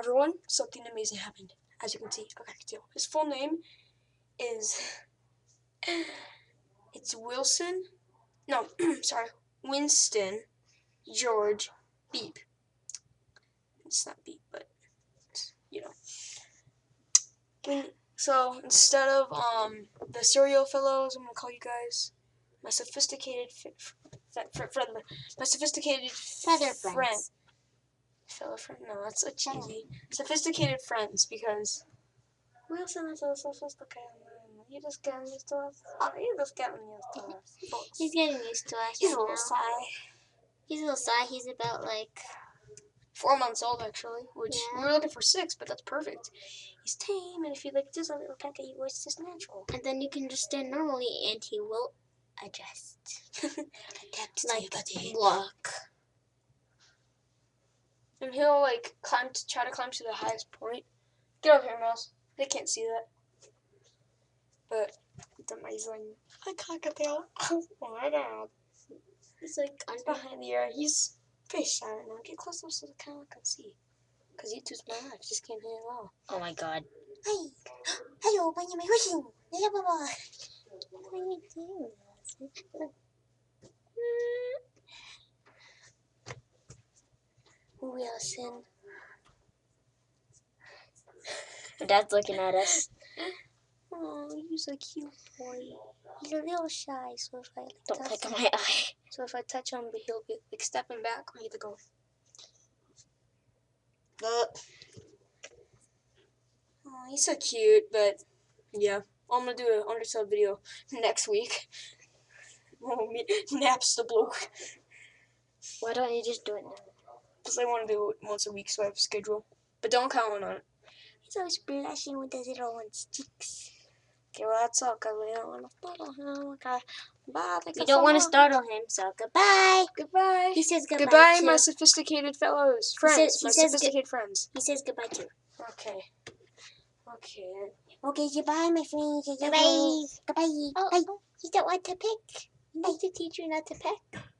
everyone, something amazing happened. As you can see, Cockatiel. His full name is it's Wilson. No, sorry, Winston George Beep. It's not Beep, but you know. So instead of the serial fellows, I'm gonna call you guys my sophisticated feather friends. Fellow friend? No, that's so cheesy. Sophisticated friends, because Wilson is so sophisticated. You just getting used to us. You just getting used to us. He's getting used to us. He's a right little now. shy. He's a little shy. He's about like 4 months old, actually, which Yeah. we were looking for 6, but that's perfect. He's tame, and if you like just a little peck at you, it's just natural. And then you can just stand normally, and he will adjust. Like walk. And he'll like try to climb to the highest point. Get over here, Mouse. They can't see that. But it's amazing. Hi, Cockatiel. Oh my god. He's like behind the ear. He's very shy right now. Get close up so the camera can see. Because YouTube's my life. Just can't hear it all. Oh my god. Hi. Hello, my name is Wilson. Yeah, baba. What are you doing? Wilson. Dad's looking at us. Oh, he's a cute boy. He's a little shy, so if I like, Don't pick on my eye. So if I touch him, he'll be like stepping back. I need to go. Oh, he's so cute, but yeah, I'm gonna do an undersub video next week. Oh, me naps the bloke. Why don't you just do it now? Because I want to do it once a week, so I have a schedule. But don't count on it. He's always blushing with his little one's cheeks. Okay, well that's all, because we don't want to startle him. Okay, bye. We don't want to startle him, so goodbye. Goodbye. He says goodbye. Goodbye, too. my sophisticated fellows, friends. He my says sophisticated friends. He says goodbye too. Okay. Okay. Okay, goodbye, my friends. Goodbye. Goodbye. Oh, you don't want to pick? I need to teach you not to pick.